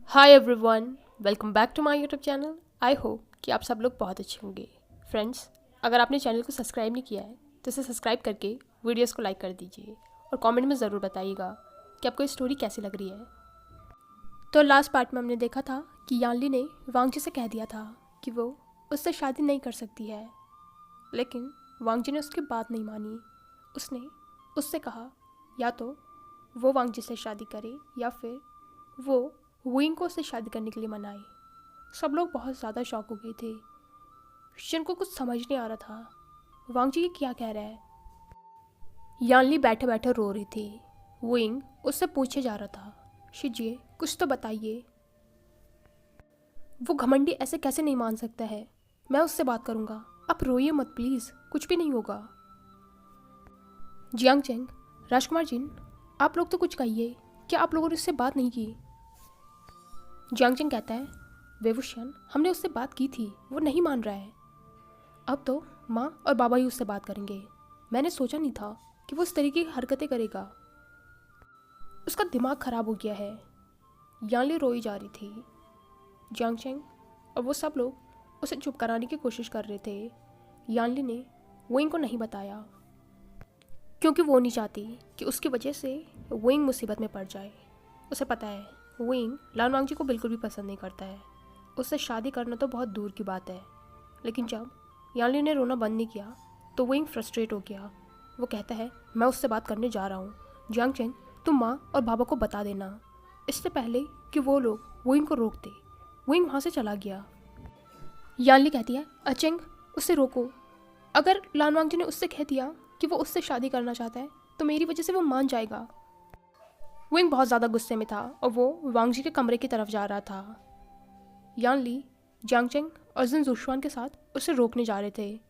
Hi everyone, welcome back to my YouTube channel. I hope कि आप सब लोग बहुत अच्छे होंगे। फ्रेंड्स, अगर आपने चैनल को सब्सक्राइब नहीं किया है तो इसे सब्सक्राइब करके वीडियोस को लाइक कर दीजिए और कमेंट में ज़रूर बताइएगा कि आपको ये स्टोरी कैसी लग रही है। तो लास्ट पार्ट में हमने देखा था कि यानली ने वांगजी से कह दिया था कि वो उससे शादी नहीं कर सकती है, लेकिन वांगजी ने उसकी बात नहीं मानी। उसने उससे कहा या तो वो वांगजी से शादी करे या फिर वो वुइंग को उससे शादी करने के लिए मनाए। सब लोग बहुत ज़्यादा शॉक हो गए थे। शिन को कुछ समझ नहीं आ रहा था वांगजी ये क्या कह रहा है। यानली बैठे बैठे रो रही थी। वुइंग उससे पूछे जा रहा था, शिजिए कुछ तो बताइए, वो घमंडी ऐसे कैसे नहीं मान सकता है, मैं उससे बात करूंगा, आप रोइए मत प्लीज़, कुछ भी नहीं होगा। जियांग चेंग, राजकुमार जिन, आप लोग तो कुछ कहिए, क्या आप लोगों ने उससे बात नहीं की? जियांग चेंग कहता है, वेवुशियन हमने उससे बात की थी, वो नहीं मान रहा है। अब तो माँ और बाबा ही उससे बात करेंगे। मैंने सोचा नहीं था कि वो इस तरीके की हरकतें करेगा। उसका दिमाग खराब हो गया है। यानली रोई जा रही थी। जियांग चेंग और वो सब लोग उसे चुप कराने की कोशिश कर रहे थे। यानली ने वुइंग को नहीं बताया क्योंकि वो नहीं चाहती कि उसकी वजह से वुइंग मुसीबत में पड़ जाए। उसे पता है वुइंग लान वांगजी को बिल्कुल भी पसंद नहीं करता है। उससे शादी करना तो बहुत दूर की बात है। लेकिन जब यानली ने रोना बंद नहीं किया तो वुइंग फ्रस्ट्रेट हो गया। वो कहता है, मैं उससे बात करने जा रहा हूँ। जियांग चेंग, तुम माँ और बाबा को बता देना। इससे पहले कि वो लोग वुइंग को रोक दे, वुइंग वहाँ से चला गया। यानली कहती है, अचेंग उसे रोको। अगर लान वांगजी ने उससे कह दिया कि वो उससे शादी करना चाहता है तो मेरी वजह से वो मान जाएगा। वुइंग बहुत ज़्यादा गुस्से में था और वो वांगजी के कमरे की तरफ जा रहा था। यानली, जियांग चेंग और जिन जुशुआन के साथ उसे रोकने जा रहे थे।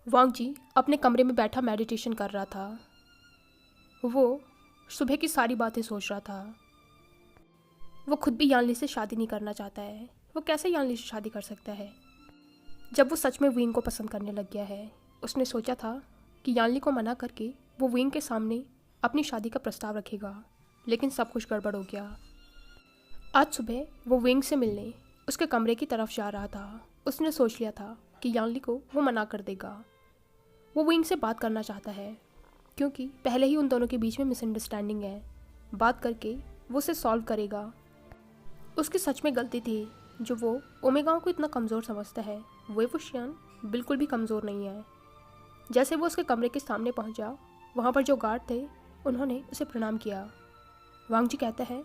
वांगजी अपने कमरे में बैठा मेडिटेशन कर रहा था। वो सुबह की सारी बातें सोच रहा था। वो खुद भी यानली से शादी नहीं करना चाहता है। वो कैसे यानली से शादी कर सकता है जब वो सच में विंग को पसंद करने लग गया है। उसने सोचा था कि यानली को मना करके वो विंग के सामने अपनी शादी का प्रस्ताव रखेगा, लेकिन सब कुछ गड़बड़ हो गया। आज सुबह वो विंग से मिलने उसके कमरे की तरफ जा रहा था। उसने सोच लिया था कि यानली को वो मना कर देगा। वो विंग से बात करना चाहता है क्योंकि पहले ही उन दोनों के बीच में मिसअंडरस्टैंडिंग है। बात करके वो उसे सॉल्व करेगा। उसकी सच में गलती थी जो वो ओमेगाओं को इतना कमज़ोर समझता है। वेवुशियन बिल्कुल भी कमज़ोर नहीं है। जैसे वो उसके कमरे के सामने पहुंचा, वहाँ पर जो गार्ड थे उन्होंने उसे प्रणाम किया। वांगजी कहता है,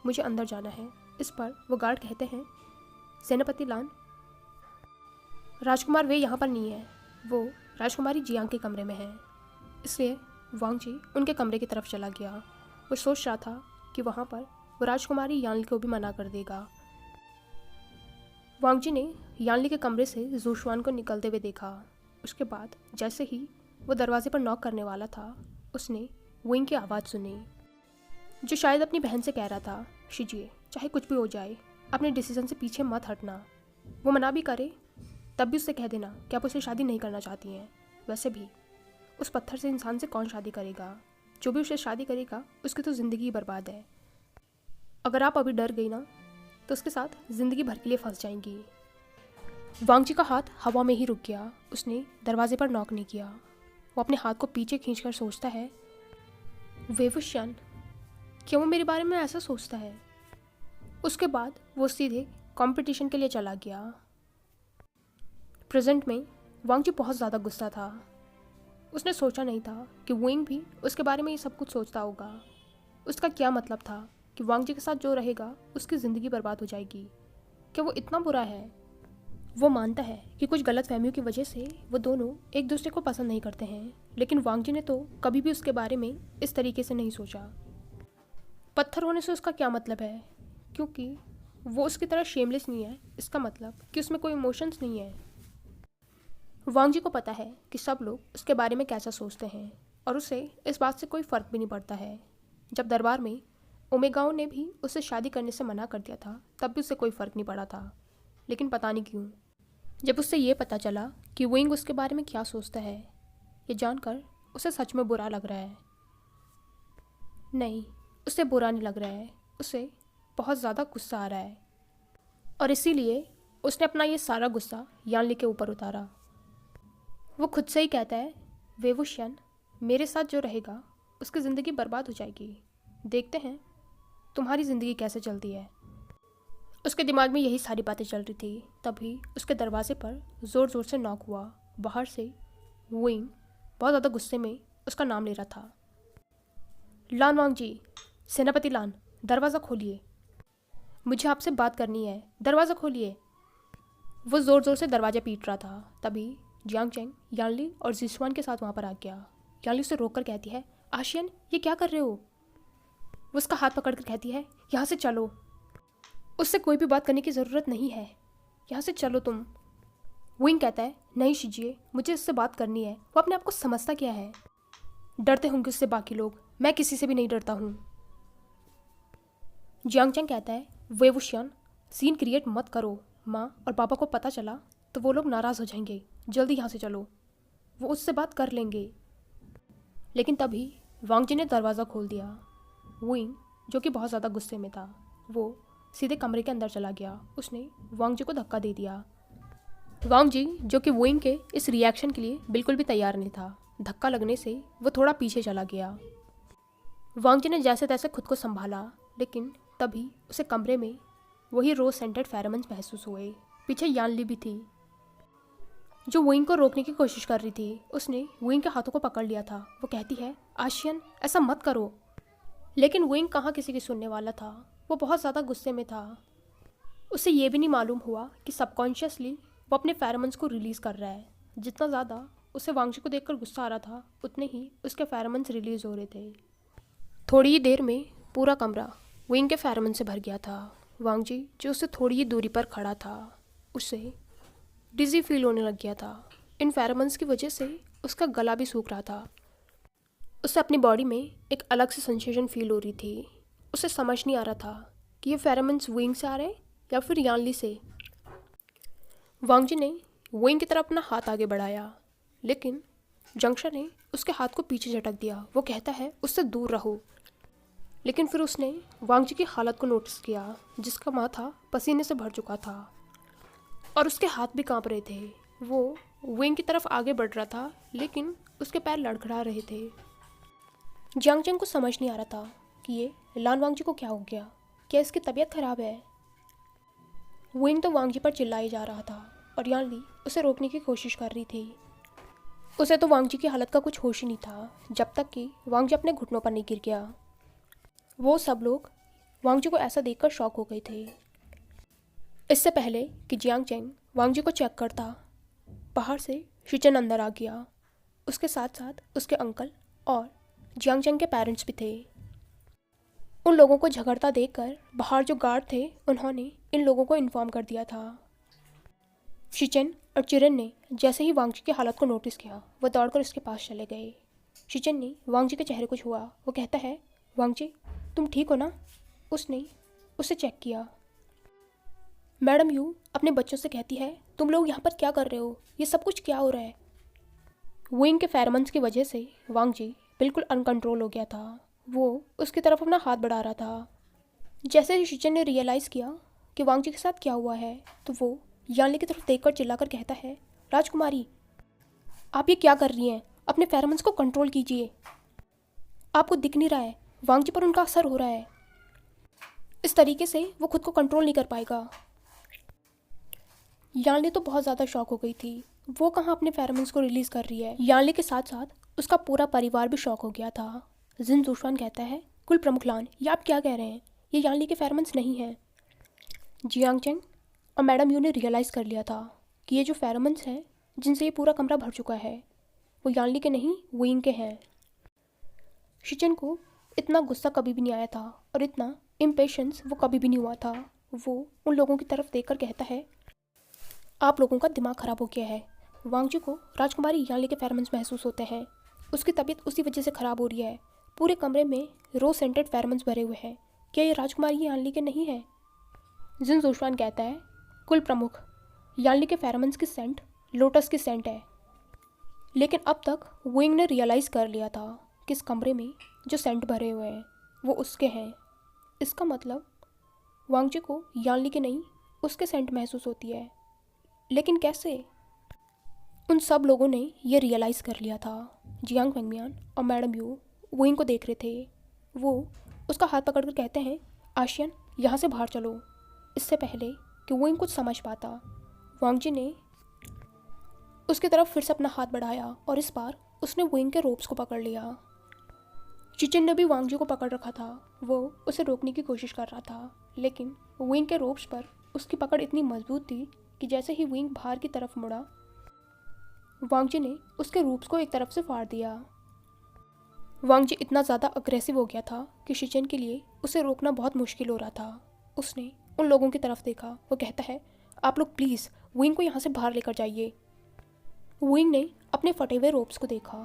मुझे अंदर जाना है। इस पर वो गार्ड कहते हैं, सेनापति लान, राजकुमार वे यहाँ पर नहीं है, वो राजकुमारी जियांग के कमरे में है। इसलिए वांगजी उनके कमरे की तरफ चला गया। वो सोच रहा था कि वहाँ पर वो राजकुमारी यानली को भी मना कर देगा। वांगजी ने यानली के कमरे से जूशुआन को निकलते हुए देखा। उसके बाद जैसे ही वो दरवाजे पर नॉक करने वाला था, उसने विंग की आवाज़ सुनी जो शायद अपनी बहन से कह रहा था, शिजिए चाहे कुछ भी हो जाए अपने डिसीजन से पीछे मत हटना। वो मना भी करे तब भी उससे कह देना कि आप उससे शादी नहीं करना चाहती हैं। वैसे भी उस पत्थर से इंसान से कौन शादी करेगा? जो भी उससे शादी करेगा उसकी तो ज़िंदगी ही बर्बाद है। अगर आप अभी डर गई ना तो उसके साथ ज़िंदगी भर के लिए फंस जाएंगी। वांगजी का हाथ हवा में ही रुक गया। उसने दरवाजे पर नॉक नहीं किया। वो अपने हाथ को पीछे खींचकर सोचता है, वेवुशियन क्यों वो मेरे बारे में ऐसा सोचता है? उसके बाद वो सीधे कंपटीशन के लिए चला गया। प्रेजेंट में वांगजी बहुत ज़्यादा गुस्सा था। उसने सोचा नहीं था कि विंग भी उसके बारे में ये सब कुछ सोचता होगा। उसका क्या मतलब था कि वांगजी के साथ जो रहेगा उसकी ज़िंदगी बर्बाद हो जाएगी? क्या वो इतना बुरा है? वो मानता है कि कुछ गलत फहमियों की वजह से वो दोनों एक दूसरे को पसंद नहीं करते हैं, लेकिन वांगजी ने तो कभी भी उसके बारे में इस तरीके से नहीं सोचा। पत्थर होने से उसका क्या मतलब है? क्योंकि वो उसकी तरह शेमलेस नहीं है, इसका मतलब कि उसमें कोई इमोशंस नहीं है। वांगजी को पता है कि सब लोग उसके बारे में कैसा सोचते हैं और उसे इस बात से कोई फ़र्क भी नहीं पड़ता है। जब दरबार में ओमेगाओं ने भी उसे शादी करने से मना कर दिया था तब भी उसे कोई फ़र्क नहीं पड़ा था, लेकिन पता नहीं क्यों जब उससे ये पता चला कि विंग उसके बारे में क्या सोचता है, ये जानकर उसे सच में बुरा लग रहा है। नहीं, उसे बुरा नहीं लग रहा है, उसे बहुत ज़्यादा गुस्सा आ रहा है और इसीलिए उसने अपना ये सारा गुस्सा यानली के ऊपर उतारा। वो खुद से ही कहता है, वेवुशियन, मेरे साथ जो रहेगा उसकी ज़िंदगी बर्बाद हो जाएगी। देखते हैं तुम्हारी ज़िंदगी कैसे चलती है। उसके दिमाग में यही सारी बातें चल रही थी। तभी उसके दरवाजे पर ज़ोर ज़ोर से नॉक हुआ। बाहर से वुइंग बहुत ज़्यादा गुस्से में उसका नाम ले रहा था। लान वांग जी, सेनापति लान, दरवाज़ा खोलिए, मुझे आपसे बात करनी है, दरवाज़ा खोलिए। वो ज़ोर ज़ोर से दरवाज़ा पीट रहा था। तभी जियांग चेंग यानली और जिसुआन के साथ वहाँ पर आ गया। यानली उसे रोक कर कहती है, आशियन, ये क्या कर रहे हो? वो उसका हाथ पकड़ कर कहती है, यहाँ से चलो, उससे कोई भी बात करने की ज़रूरत नहीं है, यहाँ से चलो तुम। विंग कहता है, नहीं शीजिए, मुझे उससे बात करनी है। वो अपने आप को समझता क्या है? डरते होंगे उससे बाकी लोग, मैं किसी से भी नहीं डरता हूँ। जियांग चेंग कहता है, वेवुशियन, सीन क्रिएट मत करो, माँ और पापा को पता चला तो वो लोग नाराज़ हो जाएंगे, जल्दी यहाँ से चलो, वो उससे बात कर लेंगे। लेकिन तभी वांग जी ने दरवाज़ा खोल दिया। विंग, जो कि बहुत ज़्यादा गुस्से में था, वो सीधे कमरे के अंदर चला गया। उसने वांग जी को धक्का दे दिया। वांग जी, जो कि विंग के इस रिएक्शन के लिए बिल्कुल भी तैयार नहीं था, धक्का लगने से वो थोड़ा पीछे चला गया। वांग जी ने जैसे तैसे खुद को संभाला, लेकिन तभी उसे कमरे में वही रोज सेंटेड फेरोमोन्स महसूस हुए। पीछे यानली भी थी, जो विंग को रोकने की कोशिश कर रही थी। उसने विंग के हाथों को पकड़ लिया था। वो कहती है, आशियन, ऐसा मत करो। लेकिन विंग कहाँ किसी की सुनने वाला था। वो बहुत ज़्यादा गुस्से में था। उसे ये भी नहीं मालूम हुआ कि सबकॉन्शियसली वो अपने फेरोमोन्स को रिलीज़ कर रहा है। जितना ज़्यादा उसे वांग जी को देखकर गुस्सा आ रहा था, उतने ही उसके फेरोमोन्स रिलीज़ हो रहे थे। थोड़ी ही देर में पूरा कमरा विंग के फेरोमोन से भर गया था। वांग जी, जो उससे थोड़ी ही दूरी पर खड़ा था, उसे डिजी फील होने लग गया था। इन फेरोमोन्स की वजह से उसका गला भी सूख रहा था। उसे अपनी बॉडी में एक अलग सी सेंसेशन फील हो रही थी। उसे समझ नहीं आ रहा था कि ये फेरोमोन्स विंग से आ रहे हैं या फिर यानली से। वांग जी ने विंग की तरफ अपना हाथ आगे बढ़ाया, लेकिन जंक्शन ने उसके हाथ को पीछे झटक दिया। वो कहता है, उससे दूर रहो। लेकिन फिर उसने वांग जी की हालत को नोटिस किया, जिसका माथा पसीने से भर चुका था और उसके हाथ भी कांप रहे थे। वो विंग की तरफ आगे बढ़ रहा था, लेकिन उसके पैर लड़खड़ा रहे थे। जियांग चेंग को समझ नहीं आ रहा था कि ये लान वांग जी को क्या हो गया, क्या इसकी तबीयत खराब है। विंग तो वांग जी पर चिल्लाए जा रहा था और यानली उसे रोकने की कोशिश कर रही थी। उसे तो वांग जी की हालत का कुछ होश ही नहीं था, जब तक कि वांग जी अपने घुटनों पर नहीं गिर गया। वो सब लोग वांग जी को ऐसा देखकर शॉक हो गए थे। इससे पहले कि जियांग चेंग वांग जी को चेक करता, बाहर से शिचन अंदर आ गया। उसके साथ साथ उसके अंकल और जियांग चेंग के पेरेंट्स भी थे। उन लोगों को झगड़ता देखकर बाहर जो गार्ड थे, उन्होंने इन लोगों को इन्फॉर्म कर दिया था। शिचन और चिरन ने जैसे ही वांग जी की हालत को नोटिस किया, वो दौड़कर उसके पास चले गए। शिचन ने वांग जी के चेहरे को छुआ। वो कहता है, वांग जी, तुम ठीक हो ना? उसने उसे चेक किया। मैडम यू अपने बच्चों से कहती है, तुम लोग यहाँ पर क्या कर रहे हो? ये सब कुछ क्या हो रहा है? विंग के फेरोमोन्स की वजह से वांग जी बिल्कुल अनकंट्रोल हो गया था। वो उसकी तरफ अपना हाथ बढ़ा रहा था। जैसे ही शिचन ने रियलाइज़ किया कि वांग जी के साथ क्या हुआ है, तो वो यानली की तरफ देखकर चिल्लाकर कहता है, राजकुमारी, आप ये क्या कर रही हैं? अपने फेरोमोन्स को कंट्रोल कीजिए। आपको दिख नहीं रहा है, वांग जी पर उनका असर हो रहा है। इस तरीके से वो खुद को कंट्रोल नहीं कर पाएगा। यानली तो बहुत ज़्यादा शॉक हो गई थी। वो कहाँ अपने फेरोमोन्स को रिलीज़ कर रही है। यानली के साथ साथ उसका पूरा परिवार भी शॉक हो गया था। जिन जूशवान कहता है, कुल प्रमुख लान, ये आप क्या कह रहे हैं? ये यानली के फेरोमोन्स नहीं हैं। जियांग चेंग और मैडम यू ने रियलाइज़ कर लिया था कि ये जो फेरोमोन्स हैं जिनसे ये पूरा कमरा भर चुका है, वो यानली के नहीं, विंग के हैं। शिचन को इतना गुस्सा कभी भी नहीं आया था और इतना इम्पेशंस वो कभी भी नहीं हुआ था। वो उन लोगों की तरफ देखकर कहता है, आप लोगों का दिमाग ख़राब हो गया है। वांग जी को राजकुमारी यानली के फेरोमोन्स महसूस होते हैं। उसकी तबीयत उसी वजह से ख़राब हो रही है। पूरे कमरे में रोज सेंटेड फेरोमोन्स भरे हुए हैं। क्या ये राजकुमारी यानली के नहीं है? जिन जोशवान कहता है, कुल प्रमुख, यानली के फेरोमोन्स की सेंट लोटस की सेंट है। लेकिन अब तक विंग ने रियलाइज़ कर लिया था कि इस कमरे में जो सेंट भरे हुए हैं वो उसके हैं। इसका मतलब वांगजी को यानली के नहीं उसके सेंट महसूस होती है। लेकिन कैसे? उन सब लोगों ने यह रियलाइज़ कर लिया था। जियांग फेंगमियान और मैडम यू वुइंग को देख रहे थे। वो उसका हाथ पकड़कर कहते हैं, आशियन यहाँ से बाहर चलो। इससे पहले कि वुइंग कुछ समझ पाता, वांगजी ने उसकी तरफ फिर से अपना हाथ बढ़ाया और इस बार उसने वुइंग के रोप्स को पकड़ लिया। चिचिन ने भी वांगजी को पकड़ रखा था। वो उसे रोकने की कोशिश कर रहा था, लेकिन वुइंग के रोप्स पर उसकी पकड़ इतनी मजबूत थी कि जैसे ही वुइंग बाहर की तरफ मुड़ा, वांगजी ने उसके रूप्स को एक तरफ से फाड़ दिया। वांगजी इतना ज़्यादा अग्रेसिव हो गया था कि शिचिन के लिए उसे रोकना बहुत मुश्किल हो रहा था। उसने उन लोगों की तरफ देखा। वो कहता है, आप लोग प्लीज़ वुइंग को यहाँ से बाहर लेकर जाइए। वुइंग ने अपने फटे हुए रोप्स को देखा।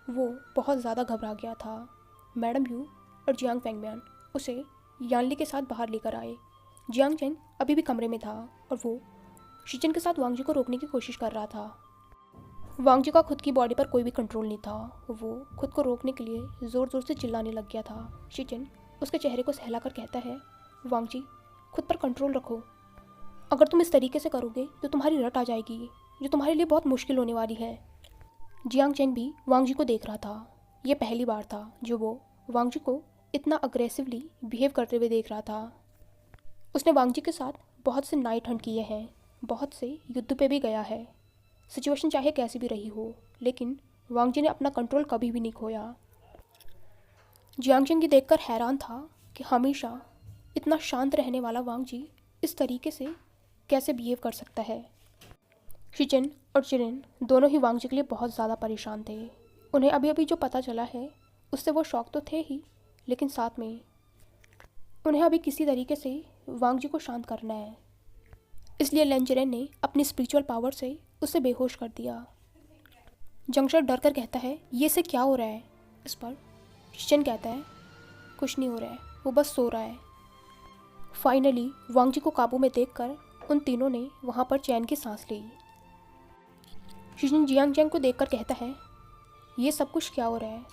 वो बहुत ज़्यादा घबरा गया था। मैडम यू और जियांग फेंगमियान उसे यानली के साथ बाहर लेकर आए। जियांग चेंग अभी भी कमरे में था और वो शिचिन के साथ वांगजी को रोकने की कोशिश कर रहा था। वांगजी का खुद की बॉडी पर कोई भी कंट्रोल नहीं था। वो खुद को रोकने के लिए ज़ोर ज़ोर से चिल्लाने लग गया था। शिचिन उसके चेहरे को सहलाकर कहता है, वांगजी खुद पर कंट्रोल रखो। अगर तुम इस तरीके से करोगे तो तुम्हारी रट आ जाएगी, जो तुम्हारे लिए बहुत मुश्किल होने वाली है। जियांग चेंग भी वांगजी को देख रहा था। ये पहली बार था जो वो वांगजी को इतना अग्रेसिवली बिहेव करते हुए देख रहा था। उसने वांगजी के साथ बहुत से नाइट हंट किए हैं, बहुत से युद्ध पे भी गया है। सिचुएशन चाहे कैसी भी रही हो, लेकिन वांगजी ने अपना कंट्रोल कभी भी नहीं खोया। जियांग चेंग ये देखकर हैरान था कि हमेशा इतना शांत रहने वाला वांगजी इस तरीके से कैसे बिहेव कर सकता है। शिचिन और चिरिन दोनों ही वांगजी के लिए बहुत ज़्यादा परेशान थे। उन्हें अभी अभी जो पता चला है उससे वो शौक तो थे ही, लेकिन साथ में उन्हें अभी किसी तरीके से वांगजी को शांत करना है। इसलिए लेंचरेन ने अपनी स्पिरिचुअल पावर से उसे बेहोश कर दिया। जंगशर डर कर कहता है, ये से क्या हो रहा है? इस पर शिचिन कहता है, कुछ नहीं हो रहा है, वो बस सो रहा है। फाइनली वांगजी को काबू में देखकर उन तीनों ने वहाँ पर चैन की सांस ली। शिचिन जियांग चेंग को देखकर कहता है, ये सब कुछ क्या हो रहा है?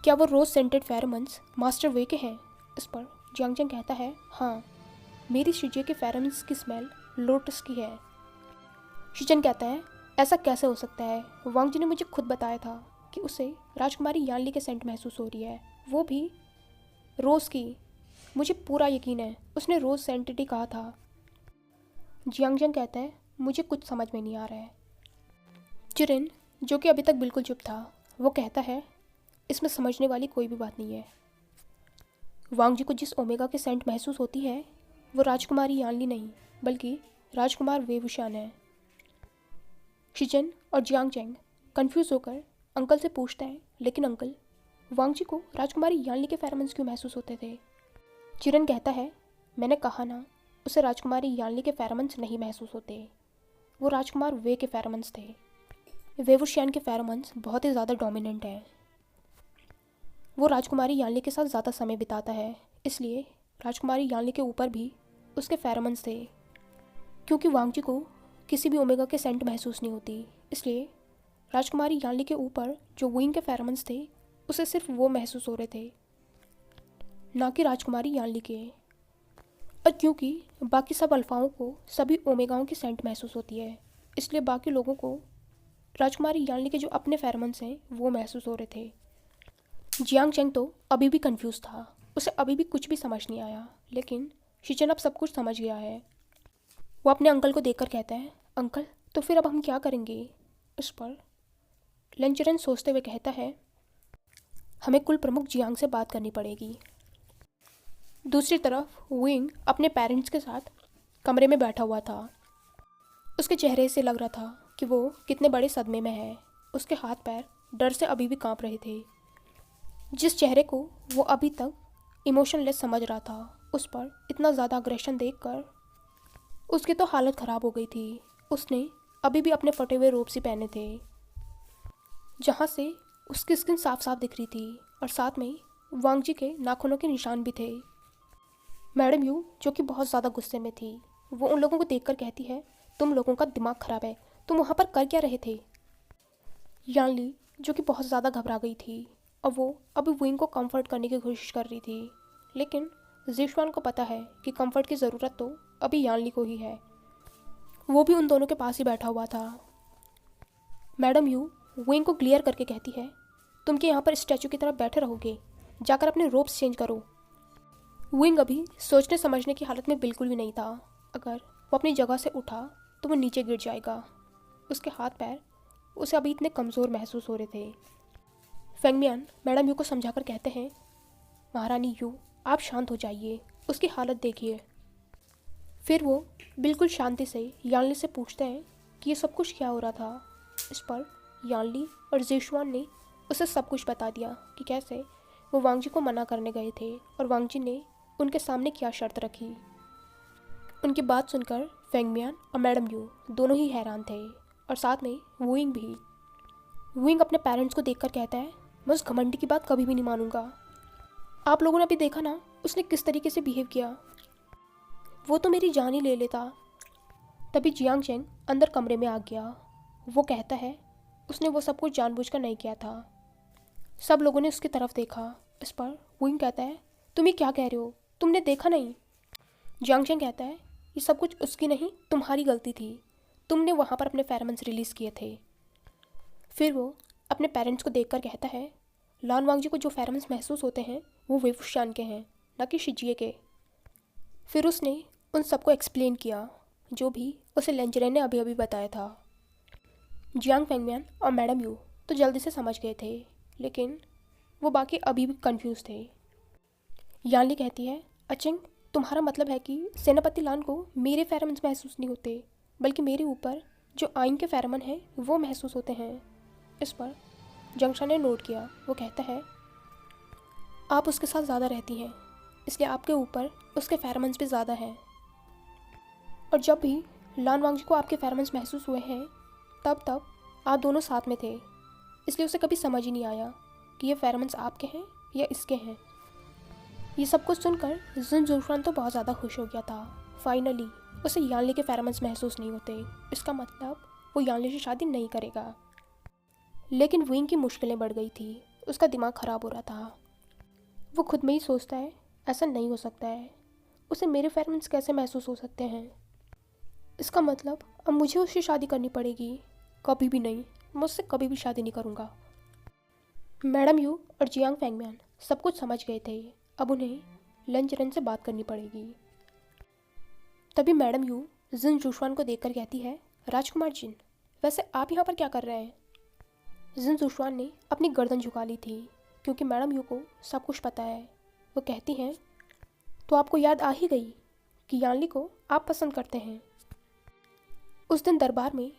क्या वो रोज़ सेंटेड फेरोमोन्स मास्टर वे के हैं? इस पर जियांग चेंग कहता है, हाँ, मेरी शिजिए के फेरोमोन्स की स्मेल लोटस की है। शिचिन कहता है, ऐसा कैसे हो सकता है? वांगजी ने मुझे खुद बताया था कि उसे राजकुमारी यानली के सेंट महसूस हो रही है, वो भी रोज़ की। मुझे पूरा यकीन है, उसने रोज़ सेंटिटी कहा था। जियांग चेंग कहता है, मुझे कुछ समझ में नहीं आ रहा है। चिरिन, जो कि अभी तक बिल्कुल चुप था, वो कहता है, इसमें समझने वाली कोई भी बात नहीं है। वांगजी को जिस ओमेगा के सेंट महसूस होती है वो राजकुमारी यानली नहीं बल्कि राजकुमार वे वुशान है। शिचिन और जियांग चेंग कंफ्यूज होकर अंकल से पूछते हैं, लेकिन अंकल, वांगजी को राजकुमारी यानली के फेरोमोन्स क्यों महसूस होते थे? चिरन कहता है, मैंने कहा ना, उसे राजकुमारी यानली के फेरोमोन्स नहीं महसूस होते, वो राजकुमार वे के फेरोमोन्स थे। वे वुशियान के फेरोमोन्स बहुत ही ज़्यादा डोमिनेंट हैं। वो राजकुमारी यानली के साथ ज़्यादा समय बिताता है, इसलिए राजकुमारी यानली के ऊपर भी उसके फेरोमोन्स थे। क्योंकि वांगजी को किसी भी ओमेगा के सेंट महसूस नहीं होती, इसलिए राजकुमारी यानली के ऊपर जो वुइंग के फेरोमोन्स थे उसे सिर्फ वो महसूस हो रहे थे, ना कि राजकुमारी यानली के। और क्योंकि बाकी सब अल्फाओं को सभी ओमेगाओं की सेंट महसूस होती है, इसलिए बाकी लोगों को राजकुमारी यानली के जो अपने फेरोमोन्स हैं वो महसूस हो रहे थे। जियांग चेंग तो अभी भी कंफ्यूज था, उसे अभी भी कुछ भी समझ नहीं आया, लेकिन शिचिन अब सब कुछ समझ गया है। वो अपने अंकल को देखकर कहता है, अंकल, तो फिर अब हम क्या करेंगे? इस पर लेंचरन सोचते हुए कहता है, हमें कुल प्रमुख जियांग से बात करनी पड़ेगी। दूसरी तरफ विंग अपने पेरेंट्स के साथ कमरे में बैठा हुआ था। उसके चेहरे से लग रहा था कि वो कितने बड़े सदमे में है। उसके हाथ पैर डर से अभी भी कांप रहे थे। जिस चेहरे को वो अभी तक इमोशनलेस समझ रहा था, उस पर इतना ज़्यादा अग्रेशन देखकर उसकी तो हालत ख़राब हो गई थी। उसने अभी भी अपने फटे हुए रोब्स ही पहने थे, जहाँ से उसकी स्किन साफ साफ दिख रही थी और साथ में वांगजी के नाखूनों के निशान भी थे। मैडम यू, जो कि बहुत ज़्यादा गुस्से में थी, वो उन लोगों को देखकर कहती है, तुम लोगों का दिमाग ख़राब है, तुम वहाँ पर कर क्या रहे थे? यानली, जो कि बहुत ज़्यादा घबरा गई थी और वो अभी विंग को कंफर्ट करने की कोशिश कर रही थी, लेकिन ज़ीशुआन को पता है कि कंफर्ट की ज़रूरत तो अभी यानली को ही है। वो भी उन दोनों के पास ही बैठा हुआ था। मैडम यू विंग को क्लियर करके कहती है, तुम क्या यहाँ पर स्टैचू की तरह बैठे रहोगे? जाकर अपने रोब्स चेंज करो। विंग अभी सोचने समझने की हालत में बिल्कुल भी नहीं था। अगर वो अपनी जगह से उठा तो वो नीचे गिर जाएगा। उसके हाथ पैर उसे अभी इतने कमज़ोर महसूस हो रहे थे। फेंगमियान मैडम यू को समझाकर कहते हैं, महारानी यू, आप शांत हो जाइए, उसकी हालत देखिए। फिर वो बिल्कुल शांति से यानली से पूछते हैं कि ये सब कुछ क्या हो रहा था। इस पर यानली और ज़ीशुआन ने उसे सब कुछ बता दिया कि कैसे वो वांगजी को मना करने गए थे और वांगजी ने उनके सामने क्या शर्त रखी। उनकी बात सुनकर फेंगमियान और मैडम यू दोनों ही हैरान थे और साथ में वुइंग भी। वुइंग अपने पेरेंट्स को देखकर कहता है, मैं उस घमंडी की बात कभी भी नहीं मानूंगा। आप लोगों ने अभी देखा ना उसने किस तरीके से बिहेव किया, वो तो मेरी जान ही ले लेता। तभी जियांग चेंग अंदर कमरे में आ गया। वो कहता है उसने वो सब कुछ जानबूझकर नहीं किया था। सब लोगों ने उसकी तरफ देखा। इस पर वुइंग कहता है, तुम ये क्या कह रहे हो, तुमने देखा नहीं? जियांग चेंग कहता है, ये सब कुछ उसकी नहीं तुम्हारी गलती थी, तुमने वहाँ पर अपने फेरोमोन्स रिलीज़ किए थे। फिर वो अपने पेरेंट्स को देखकर कहता है, लान वांगजी को जो फेरोमोन्स महसूस होते हैं वो वेवुशियान के हैं, न कि शिजिए के। फिर उसने उन सबको एक्सप्लेन किया जो भी उसे लेंजरे ने अभी अभी बताया था। जियांग फेंगमियान और मैडम यू तो जल्दी से समझ गए थे, लेकिन वो बाकी अभी भी कंफ्यूज थे। यानली कहती है, अचिंग, तुम्हारा मतलब है कि सेनापति लान को मेरे फेरोमोन्स महसूस नहीं होते, बल्कि मेरे ऊपर जो आइन के फेरोमोन हैं वो महसूस होते हैं। इस पर जंगशा ने नोट किया। वो कहता है, आप उसके साथ ज़्यादा रहती हैं, इसलिए आपके ऊपर उसके फेरोमोन्स भी ज़्यादा हैं। और जब भी लान वांगजी को आपके फेरोमोन्स महसूस हुए हैं तब आप दोनों साथ में थे, इसलिए उसे कभी समझ ही नहीं आया कि ये फेरोमोन्स आपके हैं या इसके हैं। ये सब कुछ सुनकर जिन ज़ूफान तो बहुत ज़्यादा खुश हो गया था। फाइनली उसे यानली के फेरोमोन्स महसूस नहीं होते, इसका मतलब वो यानली से शादी नहीं करेगा। लेकिन विंग की मुश्किलें बढ़ गई थी, उसका दिमाग ख़राब हो रहा था। वो खुद में ही सोचता है, ऐसा नहीं हो सकता है, उसे मेरे फेरोमोन्स कैसे महसूस हो सकते हैं? इसका मतलब अब मुझे उससे शादी करनी पड़ेगी। कभी भी नहीं, मैं उससे कभी भी शादी नहीं करूँगा। मैडम यू और जियांग फेंगमियान सब कुछ समझ गए थे, अब उन्हें लंच रन से बात करनी पड़ेगी। तभी मैडम यू जिन जूशवान को देखकर कहती है, राजकुमार जिन, वैसे आप यहाँ पर क्या कर रहे हैं? जिन जूशवान ने अपनी गर्दन झुका ली थी क्योंकि मैडम यू को सब कुछ पता है। वो कहती हैं, तो आपको याद आ ही गई कि यानली को आप पसंद करते हैं। उस दिन दरबार में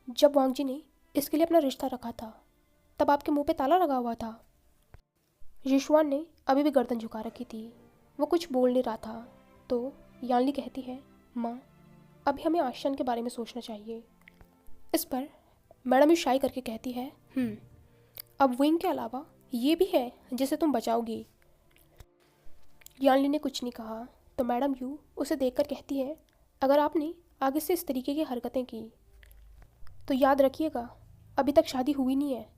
जब वांगजी ने इसके लिए अपना रिश्ता रखा था तब आपके मुंह पे ताला लगा हुआ था। यीशुआन ने अभी भी गर्दन झुका रखी थी, वो कुछ बोल नहीं रहा था। तो यानली कहती है, माँ, अभी हमें आश्रम के बारे में सोचना चाहिए। इस पर मैडम यू शाई करके कहती है, अब विंग के अलावा ये भी है जिसे तुम बचाओगी। यानली ने कुछ नहीं कहा तो मैडम यू उसे देखकर कहती है, अगर आपने आगे से इस तरीके की हरकतें की तो याद रखिएगा अभी तक शादी हुई नहीं है।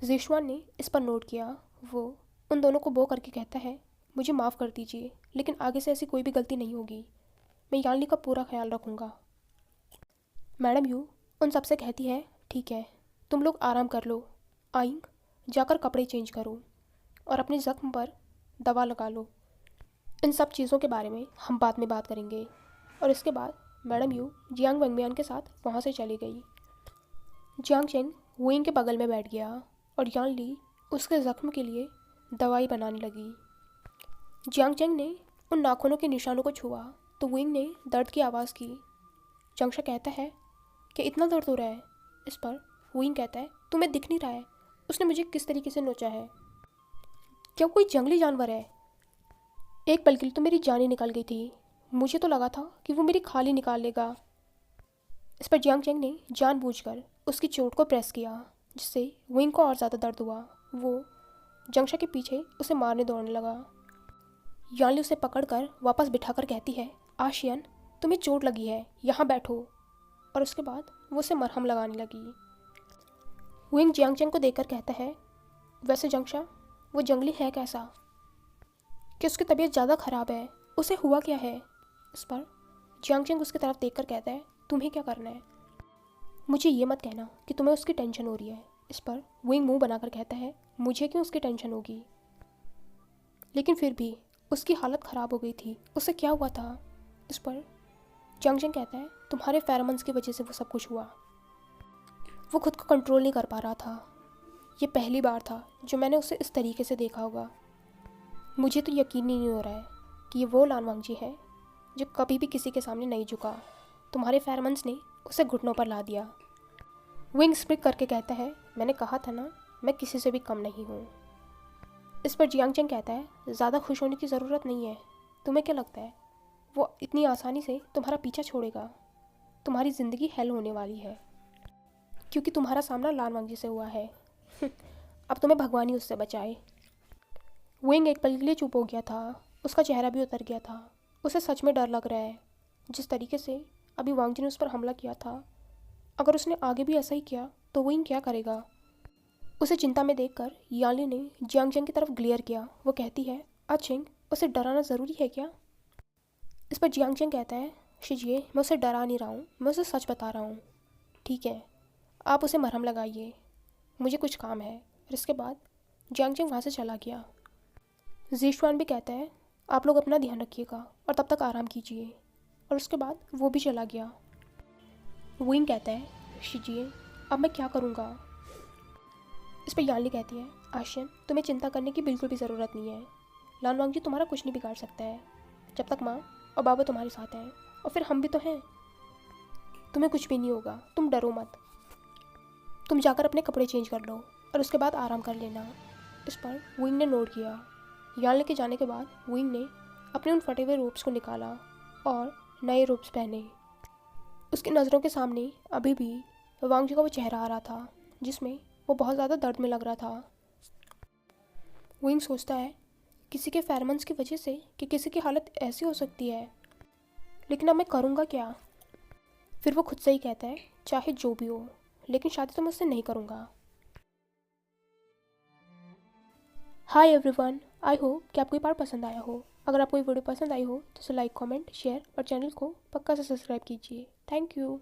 ज़ीशुआन ने इस पर नोट किया। वो उन दोनों को बो करके कहता है, मुझे माफ़ कर दीजिए, लेकिन आगे से ऐसी कोई भी गलती नहीं होगी। मैं यानली का पूरा ख्याल रखूँगा। मैडम यू उन सबसे कहती है, ठीक है, तुम लोग आराम कर लो। आइंग, जाकर कपड़े चेंज करो और अपने ज़ख्म पर दवा लगा लो। इन सब चीज़ों के बारे में हम बाद में बात करेंगे। और इसके बाद मैडम यू जियांग वेंगमियान के साथ वहाँ से चली गई। जियांग चेंग वुइंग के बगल में बैठ गया और यानली उसके ज़ख्म के लिए दवाई बनाने लगी। जियांग चेंग ने उन नाखूनों के निशानों को छुआ तो वुइंग ने दर्द की आवाज़ की। जंगशा कहता है कि इतना दर्द हो रहा है? इस पर वुइंग कहता है, तुम्हें दिख नहीं रहा है उसने मुझे किस तरीके से नोचा है? क्या कोई जंगली जानवर है? एक पल के लिए तो मेरी जान ही निकल गई थी, मुझे तो लगा था कि वो मेरी खाली निकाल लेगा। इस पर जियांग चेंग ने जानबूझकर उसकी चोट को प्रेस किया जिससे विंग को और ज़्यादा दर्द हुआ। वो जंगशा के पीछे उसे मारने दौड़ने लगा। यानली उसे पकड़कर वापस बिठाकर कहती है, आशियन, तुम्हें चोट लगी है, यहाँ बैठो। और उसके बाद वो उसे मरहम लगाने लगी। विंग जियांग चेंग को देखकर कहता है, वैसे जंगशा, वो जंगली है कैसा? कि उसकी तबीयत ज़्यादा ख़राब है, उसे हुआ क्या है। इस पर जियांग चेंग उसकी तरफ देखकर कहता है, तुम्हें क्या करना है, मुझे ये मत कहना कि तुम्हें उसकी टेंशन हो रही है। इस पर विंग मुंह बनाकर कहता है, मुझे क्यों उसकी टेंशन होगी, लेकिन फिर भी उसकी हालत ख़राब हो गई थी, उससे क्या हुआ था। इस पर जियांग चेंग कहता है, तुम्हारे फेरोमोन्स की वजह से वो सब कुछ हुआ। वो खुद को कंट्रोल नहीं कर पा रहा था। ये पहली बार था जो मैंने उसे इस तरीके से देखा होगा। मुझे तो यकीन ही नहीं हो रहा है कि ये वो लान वांगजी है जो कभी भी किसी के सामने नहीं झुका। तुम्हारे फेरोमोन्स ने उसे घुटनों पर ला दिया। विंग स्प्रिक करके कहता है, मैंने कहा था ना, मैं किसी से भी कम नहीं हूँ। इस पर जियांग चेंग कहता है, ज़्यादा खुश होने की ज़रूरत नहीं है। तुम्हें क्या लगता है वो इतनी आसानी से तुम्हारा पीछा छोड़ेगा। तुम्हारी ज़िंदगी हेल होने वाली है क्योंकि तुम्हारा सामना लान वांगजी से हुआ है। अब तुम्हें भगवान ही उससे बचाए। विंग एक पल के लिए चुप हो गया था, उसका चेहरा भी उतर गया था। उसे सच में डर लग रहा है। जिस तरीके से अभी वांगजी ने उस पर हमला किया था, अगर उसने आगे भी ऐसा ही किया तो विंग क्या करेगा। उसे चिंता में देखकर याली ने जियांग चेंग की तरफ ग्लेयर किया। वो कहती है, अचिंग, उसे डराना ज़रूरी है क्या। इस पर जियांग चेंग कहता है, शिजिए, मैं उसे डरा नहीं रहा हूँ, मैं उसे सच बता रहा हूँ। ठीक है, आप उसे मरहम लगाइए, मुझे कुछ काम है। और इसके बाद जियांग चेंग वहाँ से चला गया। ज़ीशुआन भी कहता है, आप लोग अपना ध्यान रखिएगा और तब तक आराम कीजिए। और उसके बाद वो भी चला गया। विंग कहता है, शिजिए, अब मैं क्या करूँगा। इस पर याली कहती है, आशियन, तुम्हें चिंता करने की बिल्कुल भी ज़रूरत नहीं है। लान वांगजी तुम्हारा कुछ नहीं बिगाड़ सकता है जब तक माँ और बाबा तुम्हारे साथ हैं, और फिर हम भी तो हैं। तुम्हें कुछ भी नहीं होगा, तुम डरो मत। तुम जाकर अपने कपड़े चेंज कर लो और उसके बाद आराम कर लेना। इस पर विंग ने नोट किया। याली के जाने के बाद विंग ने अपने उन फटे हुए रोब्स को निकाला और नए रोब्स पहने। उसकी नज़रों के सामने अभी भी वांगजी का वो चेहरा आ रहा था जिसमें वो बहुत ज़्यादा दर्द में लग रहा था। विंग सोचता है, किसी के फेरोमोन्स की वजह से कि किसी की हालत ऐसी हो सकती है, लेकिन अब मैं करूँगा क्या। फिर वो खुद से ही कहता है, चाहे जो भी हो, लेकिन शादी तो मैं उससे नहीं करूँगा। हाय एवरीवन, आई होप कि आपको ये पार्ट पसंद आया हो। अगर आपको ये वीडियो पसंद आई हो तो इसे लाइक, कमेंट, शेयर और चैनल को पक्का से सब्सक्राइब कीजिए। Thank you.